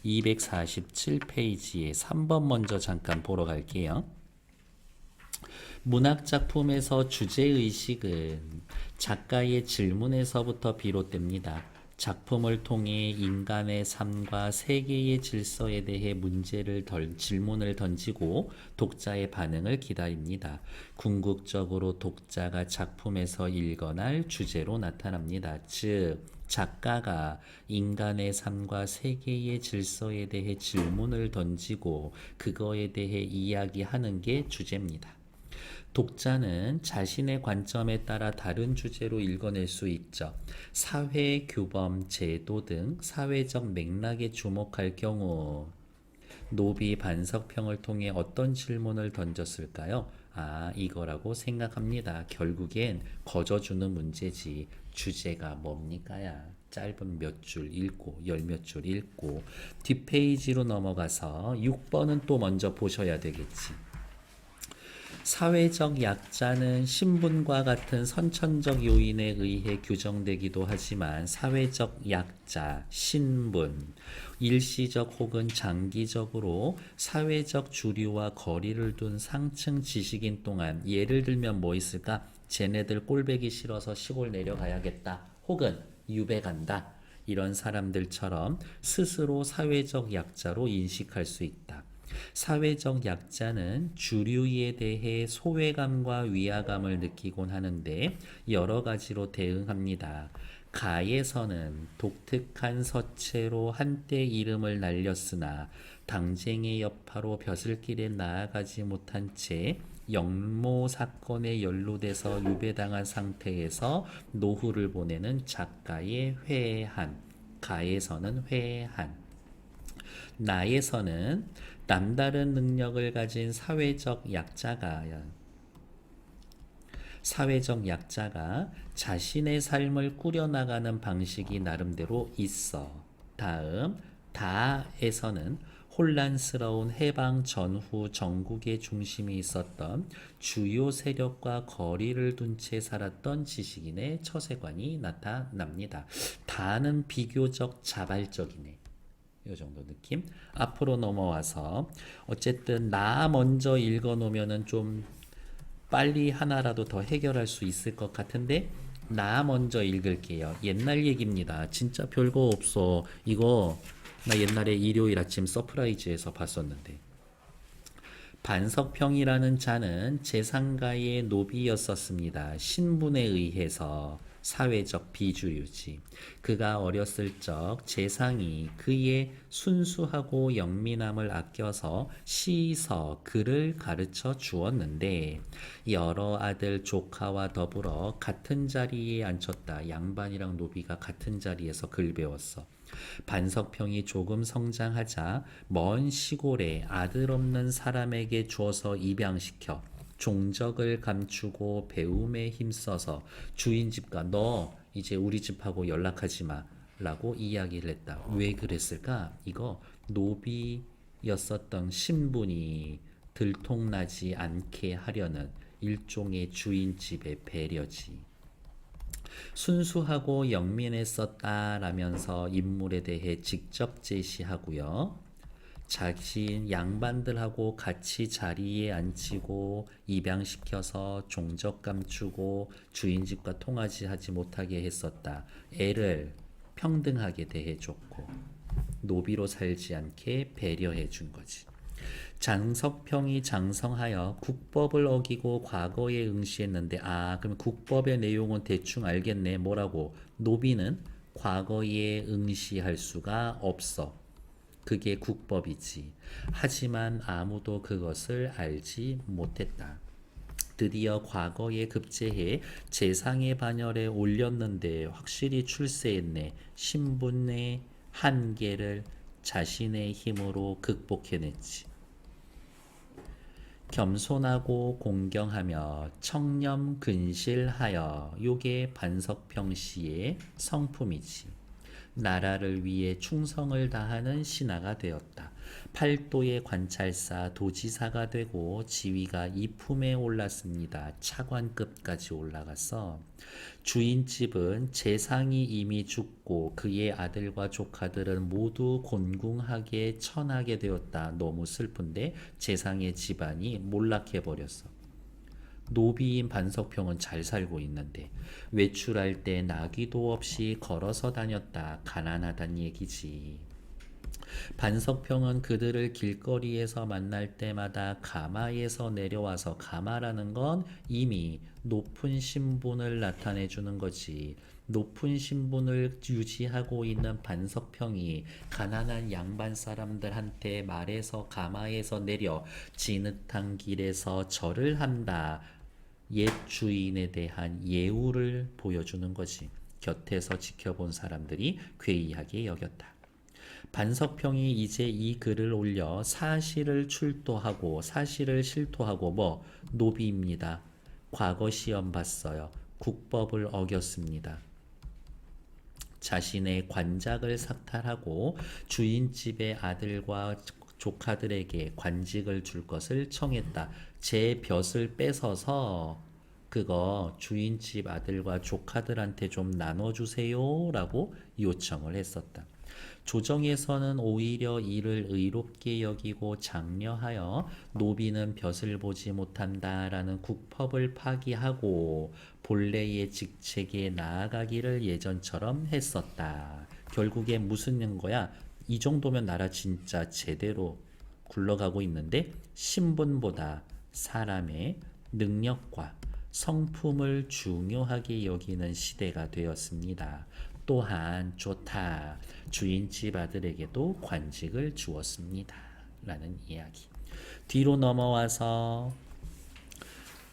247페이지에 3번 먼저 잠깐 보러 갈게요. 문학작품에서 주제의식은 작가의 질문에서부터 비롯됩니다. 작품을 통해 인간의 삶과 세계의 질서에 대해 질문을 던지고 독자의 반응을 기다립니다. 궁극적으로 독자가 작품에서 읽어낼 주제로 나타납니다. 즉, 작가가 인간의 삶과 세계의 질서에 대해 질문을 던지고 그거에 대해 이야기하는 게 주제입니다. 독자는 자신의 관점에 따라 다른 주제로 읽어낼 수 있죠. 사회, 규범, 제도 등 사회적 맥락에 주목할 경우 노비 반석평을 통해 어떤 질문을 던졌을까요? 이거라고 생각합니다. 결국엔 거저주는 문제지. 주제가 뭡니까야? 짧은 몇 줄 읽고 열 몇 줄 읽고 뒷페이지로 넘어가서 6번은 또 먼저 보셔야 되겠지. 사회적 약자는 신분과 같은 선천적 요인에 의해 규정되기도 하지만 사회적 약자, 신분, 일시적 혹은 장기적으로 사회적 주류와 거리를 둔 상층 지식인 동안 예를 들면 뭐 있을까? 쟤네들 꼴배기 싫어서 시골 내려가야겠다. 혹은 유배 간다. 이런 사람들처럼 스스로 사회적 약자로 인식할 수 있다. 사회적 약자는 주류에 대해 소외감과 위화감을 느끼곤 하는데 여러 가지로 대응합니다. 가에서는 독특한 서체로 한때 이름을 날렸으나 당쟁의 여파로 벼슬길에 나아가지 못한 채 영모 사건에 연루돼서 유배당한 상태에서 노후를 보내는 작가의 회한, 가에서는 회한, 나에서는 남다른 능력을 가진 사회적 약자가 자신의 삶을 꾸려나가는 방식이 나름대로 있어. 다음, 다에서는 혼란스러운 해방 전후 전국의 중심이 있었던 주요 세력과 거리를 둔 채 살았던 지식인의 처세관이 나타납니다. 다는 비교적 자발적이네. 이 정도 느낌. 앞으로 넘어와서 어쨌든 나 먼저 읽어 놓으면은 좀 빨리 하나라도 더 해결할 수 있을 것 같은데 나 먼저 읽을게요. 옛날 얘기입니다. 진짜 별거 없어. 이거 나 옛날에 일요일 아침 서프라이즈에서 봤었는데 반석평이라는 자는 재상가의 노비였었습니다. 신분에 의해서 사회적 비주류지. 그가 어렸을 적 재상이 그의 순수하고 영민함을 아껴서 시서, 글을 가르쳐 주었는데 여러 아들 조카와 더불어 같은 자리에 앉혔다. 양반이랑 노비가 같은 자리에서 글 배웠어. 반석평이 조금 성장하자 먼 시골에 아들 없는 사람에게 주어서 입양시켜 종적을 감추고 배움에 힘써서 주인집과 너 이제 우리 집하고 연락하지 마 라고 이야기를 했다. 왜 그랬을까? 이거 노비였었던 신분이 들통나지 않게 하려는 일종의 주인집의 배려지. 순수하고 영민했었다라면서 인물에 대해 직접 제시하고요. 자신 양반들하고 같이 자리에 앉히고 입양시켜서 종적 감추고 주인집과 통하지 하지 못하게 했었다. 애를 평등하게 대해줬고 노비로 살지 않게 배려해 준 거지. 장석평이 장성하여 국법을 어기고 과거에 응시했는데 그럼 국법의 내용은 대충 알겠네. 뭐라고? 노비는 과거에 응시할 수가 없어. 그게 국법이지. 하지만 아무도 그것을 알지 못했다. 드디어 과거에 급제해 재상의 반열에 올렸는데 확실히 출세했네. 신분의 한계를 자신의 힘으로 극복해냈지. 겸손하고 공경하며 청렴 근실하여 요게 반석평 씨의 성품이지. 나라를 위해 충성을 다하는 신하가 되었다. 팔도의 관찰사 도지사가 되고 지위가 이품에 올랐습니다. 차관급까지 올라갔어. 주인집은 재상이 이미 죽고 그의 아들과 조카들은 모두 곤궁하게 처나게 되었다. 너무 슬픈데 재상의 집안이 몰락해버렸어. 노비인 반석평은 잘 살고 있는데 외출할 때 나귀도 없이 걸어서 다녔다. 가난하단 얘기지. 반석평은 그들을 길거리에서 만날 때마다 가마에서 내려와서, 가마라는 건 이미 높은 신분을 나타내 주는 거지. 높은 신분을 유지하고 있는 반석평이 가난한 양반 사람들한테 말해서 가마에서 내려 진흙탕 길에서 절을 한다. 옛 주인에 대한 예우를 보여주는 거지. 곁에서 지켜본 사람들이 괴이하게 여겼다. 반석평이 이제 이 글을 올려 사실을 실토하고 노비입니다. 과거 시험 봤어요. 국법을 어겼습니다. 자신의 관작을 삭탈하고 주인집의 아들과 조카들에게 관직을 줄 것을 청했다. 제 벼슬 뺏어서 그거 주인집 아들과 조카들한테 좀 나눠주세요 라고 요청을 했었다. 조정에서는 오히려 이를 의롭게 여기고 장려하여 노비는 벼슬 보지 못한다라는 국법을 파기하고 본래의 직책에 나아가기를 예전처럼 했었다. 결국에 무슨 거야? 이 정도면 나라 진짜 제대로 굴러가고 있는데 신분보다 사람의 능력과 성품을 중요하게 여기는 시대가 되었습니다. 또한 좋다. 주인집 아들에게도 관직을 주었습니다. 라는 이야기. 뒤로 넘어와서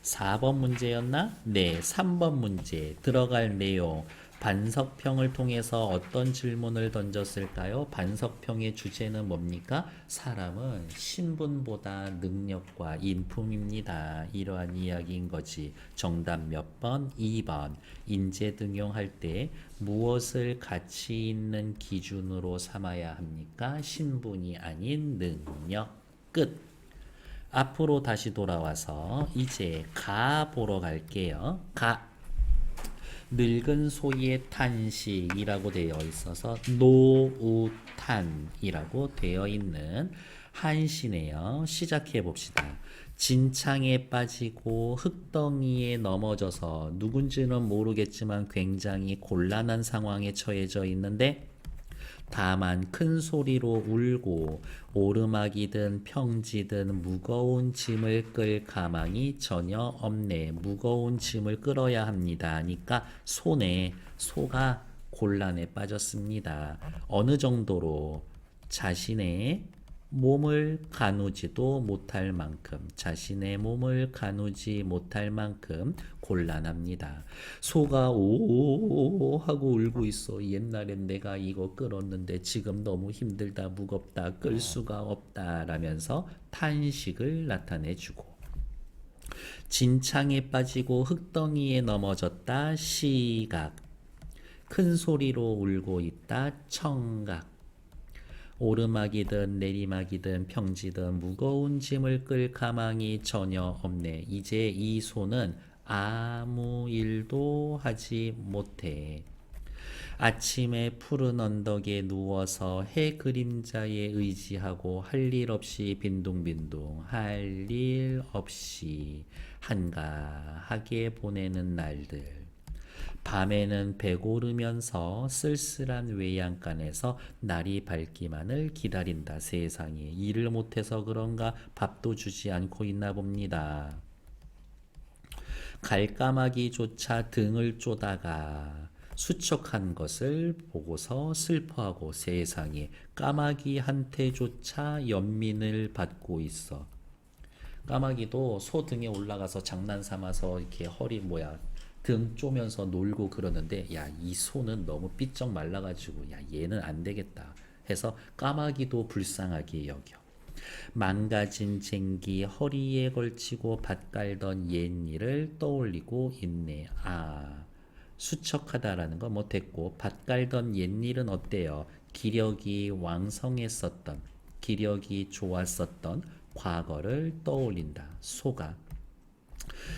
4번 문제였나? 네, 3번 문제 들어갈 내용. 반석평을 통해서 어떤 질문을 던졌을까요? 반석평의 주제는 뭡니까? 사람은 신분보다 능력과 인품입니다. 이러한 이야기인 거지. 정답 몇 번? 2번. 인재 등용할 때 무엇을 가치 있는 기준으로 삼아야 합니까? 신분이 아닌 능력. 끝. 앞으로 다시 돌아와서 이제 가 보러 갈게요. 가. 늙은 소의 탄식이라고 되어 있어서 노우탄이라고 되어 있는 한시네요. 시작해 봅시다. 진창에 빠지고 흙덩이에 넘어져서 누군지는 모르겠지만 굉장히 곤란한 상황에 처해져 있는데 다만 큰 소리로 울고 오르막이든 평지든 무거운 짐을 끌 가망이 전혀 없네. 무거운 짐을 끌어야 합니다. 하니까 소가 곤란에 빠졌습니다. 어느 정도로? 자신의 몸을 가누지도 못할 만큼 곤란합니다. 소가 오 하고 울고 있어. 옛날엔 내가 이거 끌었는데 지금 너무 힘들다, 무겁다, 끌 수가 없다 라면서 탄식을 나타내주고, 진창에 빠지고 흙덩이에 넘어졌다. 시각. 큰 소리로 울고 있다. 청각. 오르막이든 내리막이든 평지든 무거운 짐을 끌 가망이 전혀 없네. 이제 이 소는 아무 일도 하지 못해. 아침에 푸른 언덕에 누워서 해 그림자에 의지하고 할 일 없이 빈둥빈둥 한가하게 보내는 날들. 밤에는 배고르면서 쓸쓸한 외양간에서 날이 밝기만을 기다린다. 세상에, 일을 못해서 그런가 밥도 주지 않고 있나 봅니다. 갈까마귀조차 등을 쪼다가 수척한 것을 보고서 슬퍼하고, 세상에, 까마귀한테조차 연민을 받고 있어. 까마귀도 소 등에 올라가서 장난삼아서 이렇게 등 쪼면서 놀고 그러는데, 야, 이 소는 너무 삐쩍 말라가지고 야, 얘는 안 되겠다 해서 까마귀도 불쌍하게 여겨. 망가진 쟁기 허리에 걸치고 밭 갈던 옛일을 떠올리고 있네. 수척하다라는 거 됐고, 밭 갈던 옛일은 어때요? 기력이 왕성했었던, 기력이 좋았었던 과거를 떠올린다. 소가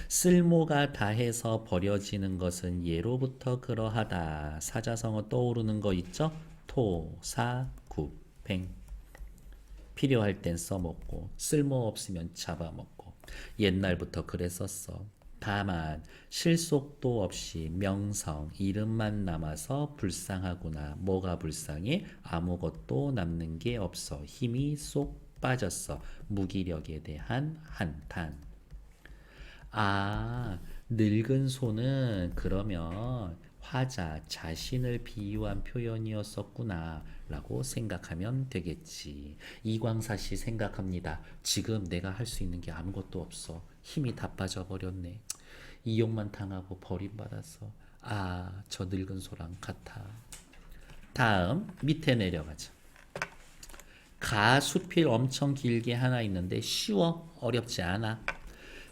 쓸모가 다해서 버려지는 것은 예로부터 그러하다. 사자성어 떠오르는 거 있죠? 토, 사, 구, 뱅. 필요할 땐 써먹고 쓸모없으면 잡아먹고 옛날부터 그랬었어. 다만 실속도 없이 명성, 이름만 남아서 불쌍하구나. 뭐가 불쌍해? 아무것도 남는 게 없어. 힘이 쏙 빠졌어. 무기력에 대한 한탄. 아, 늙은 소는 그러면 화자, 자신을 비유한 표현이었었구나 라고 생각하면 되겠지. 이광사 씨 생각합니다. 지금 내가 할 수 있는 게 아무것도 없어. 힘이 다 빠져버렸네. 이용만 당하고 버림받았어. 아, 저 늙은 소랑 같아. 다음 밑에 내려가자. 가수필 엄청 길게 하나 있는데 쉬워. 어렵지 않아.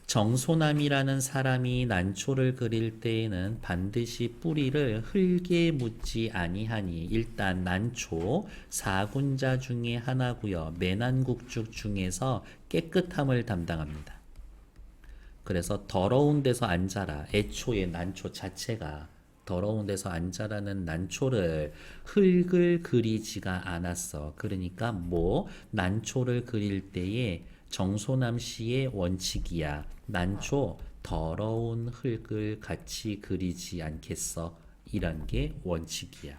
정소남이라는 사람이 난초를 그릴 때에는 반드시 뿌리를 흙에 묻지 아니하니 일단 난초 사군자 중에 하나고요. 매난국죽 중에서 깨끗함을 담당합니다. 그래서 더러운 데서 안 자라. 애초에 난초 자체가 더러운 데서 안 자라는 난초를 흙을 그리지가 않았어. 그러니까 뭐 난초를 그릴 때에 정소남 씨의 원칙이야. 난초 더러운 흙을 같이 그리지 않겠어. 이런 게 원칙이야.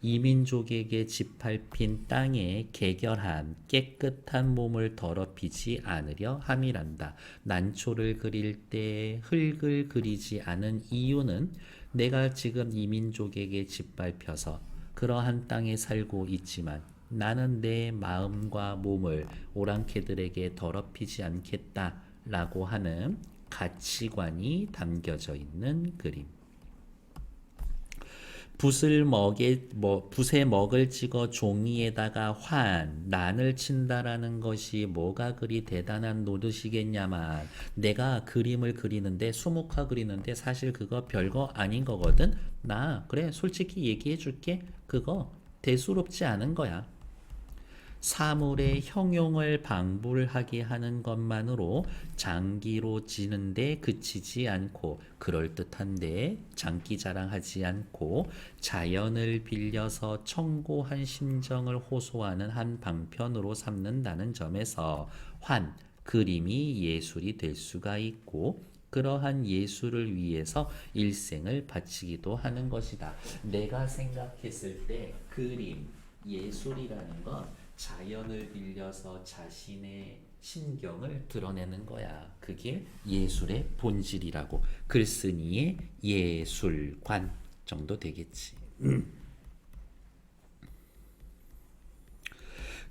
이민족에게 짓밟힌 땅에 개결한 깨끗한 몸을 더럽히지 않으려 함이란다. 난초를 그릴 때 흙을 그리지 않은 이유는 내가 지금 이민족에게 짓밟혀서 그러한 땅에 살고 있지만 나는 내 마음과 몸을 오랑캐들에게 더럽히지 않겠다라고 하는 가치관이 담겨져 있는 그림. 붓에 먹을 찍어 종이에다가 난을 친다라는 것이 뭐가 그리 대단한 노릇이겠냐만. 내가 그림을 그리는데 수묵화 그리는데 사실 그거 별거 아닌 거거든. 그래 솔직히 얘기해 줄게. 그거 대수롭지 않은 거야. 사물의 형용을 방불하게 하는 것만으로 장기로 지는데 그치지 않고 그럴듯한데 장기 자랑하지 않고 자연을 빌려서 청고한 심정을 호소하는 한 방편으로 삼는다는 점에서 그림이 예술이 될 수가 있고 그러한 예술을 위해서 일생을 바치기도 하는 것이다. 내가 생각했을 때 그림, 예술이라는 건 자연을 빌려서 자신의 심경을 드러내는 거야. 그게 예술의 본질이라고. 글쓴이의 예술관 정도 되겠지.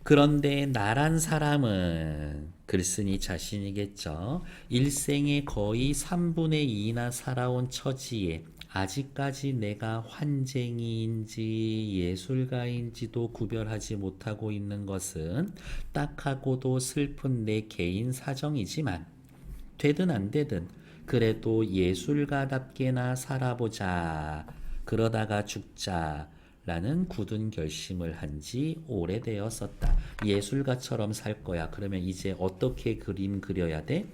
그런데 나란 사람은 글쓴이 자신이겠죠. 일생의 거의 3분의 2나 살아온 처지에 아직까지 내가 환쟁이인지 예술가인지도 구별하지 못하고 있는 것은 딱하고도 슬픈 내 개인 사정이지만 되든 안 되든 그래도 예술가답게나 살아보자. 그러다가 죽자. 라는 굳은 결심을 한 지 오래되었었다. 예술가처럼 살 거야. 그러면 이제 어떻게 그림 그려야 돼?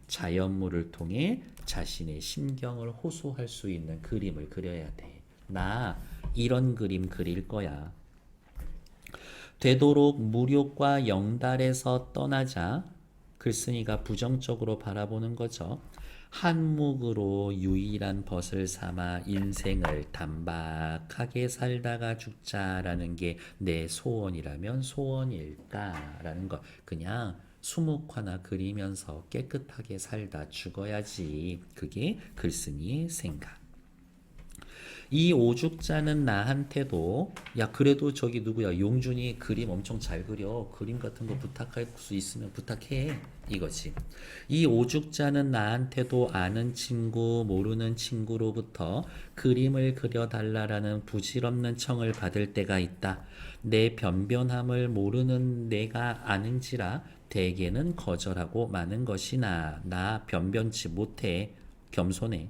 자연물을 통해 자신의 심경을 호소할 수 있는 그림을 그려야 돼. 나 이런 그림 그릴 거야. 되도록 무력과 영달에서 떠나자. 글쓴이가 부정적으로 바라보는 거죠. 한묵으로 유일한 벗을 삼아 인생을 단박하게 살다가 죽자라는 게 내 소원이라면 소원일까라는 거. 그냥 수묵화나 그리면서 깨끗하게 살다 죽어야지. 그게 글쓴이의 생각. 이 오죽자는 나한테도 야 그래도 저기 누구야 용준이 그림 엄청 잘 그려. 그림 같은 거 부탁할 수 있으면 부탁해. 이거지. 이 오죽자는 나한테도 아는 친구 모르는 친구로부터 그림을 그려달라라는 부질없는 청을 받을 때가 있다. 내 변변함을 모르는 내가 아는지라 대개는 거절하고 마는 것이나 나 변변치 못해. 겸손해.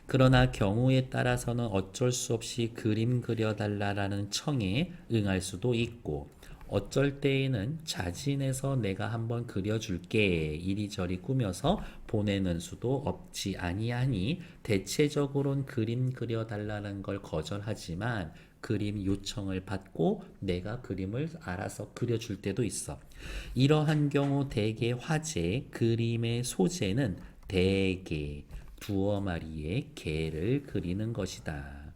그러나 경우에 따라서는 어쩔 수 없이 그림 그려달라라는 청에 응할 수도 있고 어쩔 때에는 자진해서 내가 한번 그려줄게 이리저리 꾸며서 보내는 수도 없지 아니하니 대체적으로는 그림 그려달라는 걸 거절하지만 그림 요청을 받고 내가 그림을 알아서 그려줄 때도 있어. 이러한 경우 대개 화제 그림의 소재는 대개 두어 마리의 개를 그리는 것이다.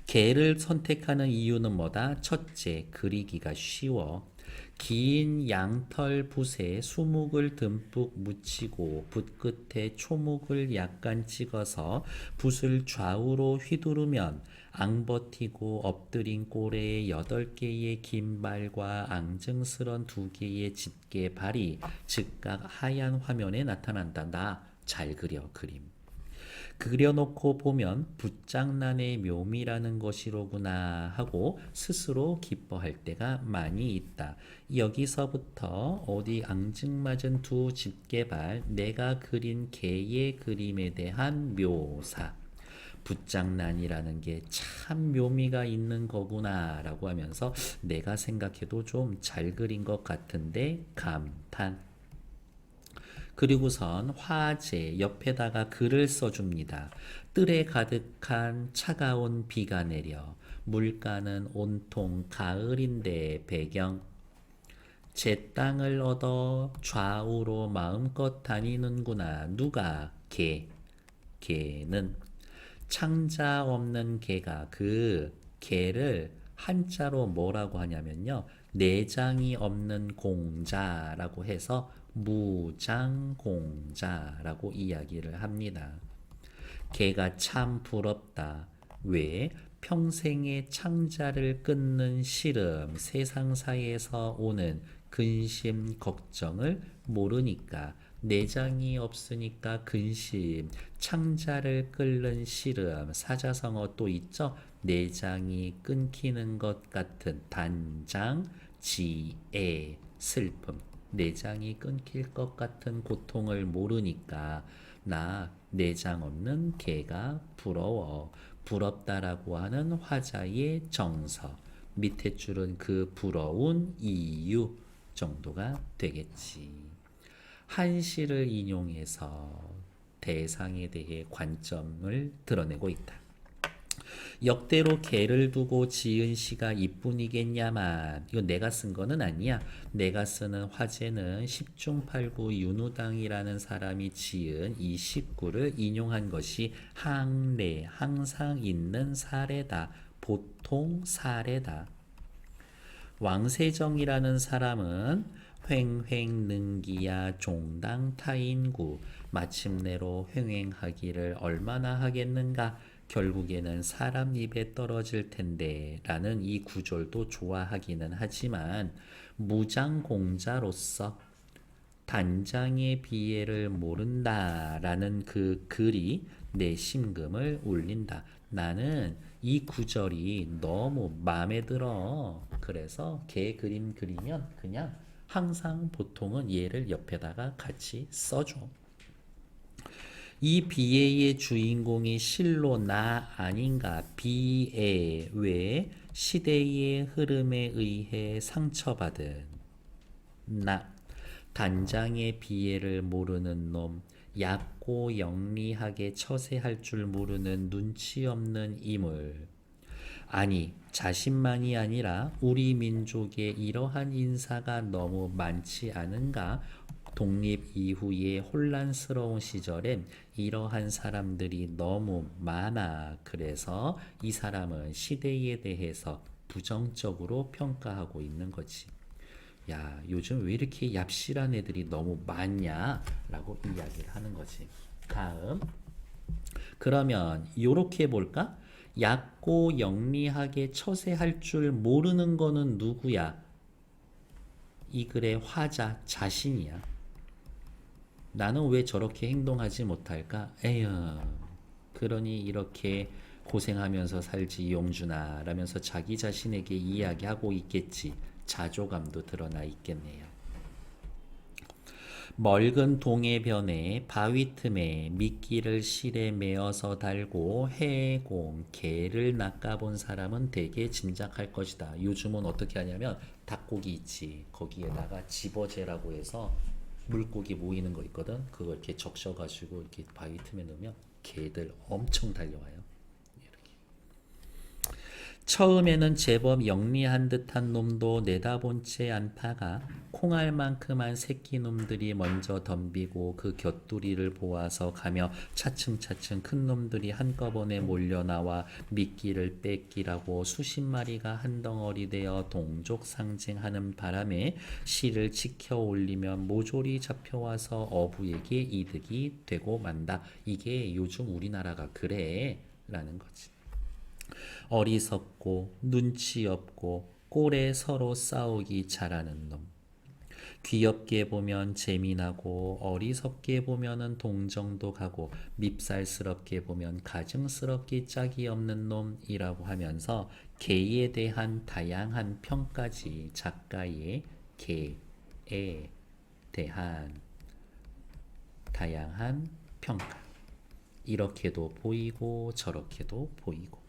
개를 선택하는 이유는 뭐다? 첫째, 그리기가 쉬워. 긴 양털 붓에 수묵을 듬뿍 묻히고 붓 끝에 초목을 약간 찍어서 붓을 좌우로 휘두르면 앙버티고 엎드린 꼬레에 8개의 긴 발과 앙증스런 2개의 짙게 발이 즉각 하얀 화면에 나타난다. 나 잘 그려 그림. 그려놓고 보면 붓장난의 묘미라는 것이로구나 하고 스스로 기뻐할 때가 많이 있다. 여기서부터 어디 앙증맞은 2 집게발 내가 그린 개의 그림에 대한 묘사 붓장난이라는 게 참 묘미가 있는 거구나 라고 하면서 내가 생각해도 좀 잘 그린 것 같은데 감탄. 그리고선 화재 옆에다가 글을 써줍니다. 뜰에 가득한 차가운 비가 내려 물가는 온통 가을인데 배경 제 땅을 얻어 좌우로 마음껏 다니는구나. 누가? 개는 창자 없는 개가 그 개를 한자로 뭐라고 하냐면요. 내장이 없는 공자라고 해서 무장공자라고 이야기를 합니다. 개가 참 부럽다. 왜? 평생의 창자를 끊는 시름, 세상사에서 오는 근심, 걱정을 모르니까 내장이 없으니까 근심, 창자를 끊는 시름, 사자성어 또 있죠? 내장이 끊기는 것 같은 단장, 지애, 슬픔. 내장이 끊길 것 같은 고통을 모르니까 나 내장 없는 개가 부러워. 부럽다라고 하는 화자의 정서. 밑에 줄은 그 부러운 이유 정도가 되겠지. 한시를 인용해서 대상에 대해 관점을 드러내고 있다. 역대로 개를 두고 지은 시가 이뿐이겠냐만 이거 내가 쓴 거는 아니야. 내가 쓰는 화제는 10중 8구 윤우당이라는 사람이 지은 이 시구를 인용한 것이 항례 항상 있는 사례다. 보통 사례다. 왕세정이라는 사람은 횡횡능기야 종당 타인구 마침내로 횡행하기를 얼마나 하겠는가 결국에는 사람 입에 떨어질 텐데 라는 이 구절도 좋아하기는 하지만 무장공자로서 단장의 비애를 모른다 라는 그 글이 내 심금을 울린다. 나는 이 구절이 너무 마음에 들어. 그래서 개 그림 그리면 그냥 항상 보통은 얘를 옆에다가 같이 써줘. 이 비애의 주인공이 실로 나 아닌가? 비애 외 시대의 흐름에 의해 상처받은 나 단장의 비애를 모르는 놈 얕고 영리하게 처세할 줄 모르는 눈치 없는 인물 아니 자신만이 아니라 우리 민족에 이러한 인사가 너무 많지 않은가? 독립 이후의 혼란스러운 시절엔 이러한 사람들이 너무 많아. 그래서 이 사람은 시대에 대해서 부정적으로 평가하고 있는 거지. 야, 요즘 왜 이렇게 얍실한 애들이 너무 많냐? 라고 이야기를 하는 거지. 다음. 그러면 요렇게 볼까? 얕고 영리하게 처세할 줄 모르는 거는 누구야? 이 글의 화자 자신이야. 나는 왜 저렇게 행동하지 못할까? 에휴, 그러니 이렇게 고생하면서 살지 용준아 라면서 자기 자신에게 이야기하고 있겠지. 자조감도 드러나 있겠네요. 멀은 동해변에 바위 틈에 미끼를 실에 매어서 달고 해공, 개를 낚아본 사람은 대개 짐작할 것이다. 요즘은 어떻게 하냐면 닭고기 있지. 거기에다가 집어제라고 해서 물고기 모이는 거 있거든. 그거 이렇게 적셔가지고 이렇게 바위 틈에 넣으면 개들 엄청 달려와요. 처음에는 제법 영리한 듯한 놈도 내다본 채 안파가 콩알만큼한 새끼놈들이 먼저 덤비고 그 곁두리를 보아서 가며 차츰차츰 큰 놈들이 한꺼번에 몰려나와 미끼를 뺏기라고 수십 마리가 한 덩어리 되어 동족상징하는 바람에 실을 지켜 올리면 모조리 잡혀와서 어부에게 이득이 되고 만다. 이게 요즘 우리나라가 그래 라는 거지. 어리석고 눈치 없고 꼴에 서로 싸우기 잘하는 놈. 귀엽게 보면 재미나고 어리석게 보면은 동정도 가고 밉살스럽게 보면 가증스럽기 짝이 없는 놈이라고 하면서 개에 대한 다양한 평가지. 작가의 개에 대한 다양한 평가. 이렇게도 보이고 저렇게도 보이고.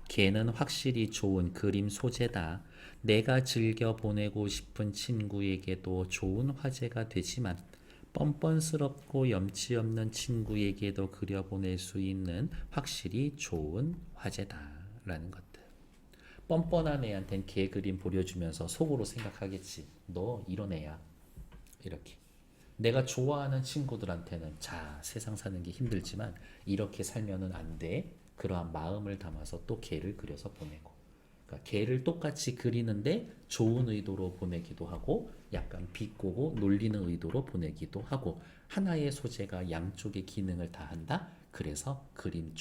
개는 확실히 좋은 그림 소재다. 내가 즐겨 보내고 싶은 친구에게도 좋은 화제가 되지만 뻔뻔스럽고 염치 없는 친구에게도 그려보낼 수 있는 확실히 좋은 화제다. 라는 것들. 뻔뻔한 애한텐 개 그림 보여주면서 속으로 생각하겠지. 너 이런 애야. 이렇게. 내가 좋아하는 친구들한테는 자, 세상 사는 게 힘들지만 이렇게 살면은 안 돼. 그러한 마음을 담아서 또 개를 그려서 보내고, 그러니까 개를 똑같이 그리는데 좋은 의도로 보내기도 하고 약간 비꼬고 놀리는 의도로 보내기도 하고 하나의 소재가 양쪽의 기능을 다 한다. 그래서 그림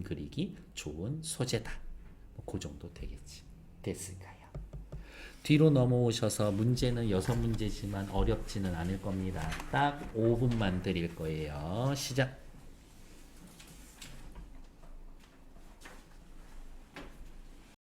그리기 좋은 소재다. 그 정도 되겠지. 됐을까요? 뒤로 넘어오셔서 문제는 6문제지만 어렵지는 않을 겁니다. 딱 5분만 드릴 거예요. 시작.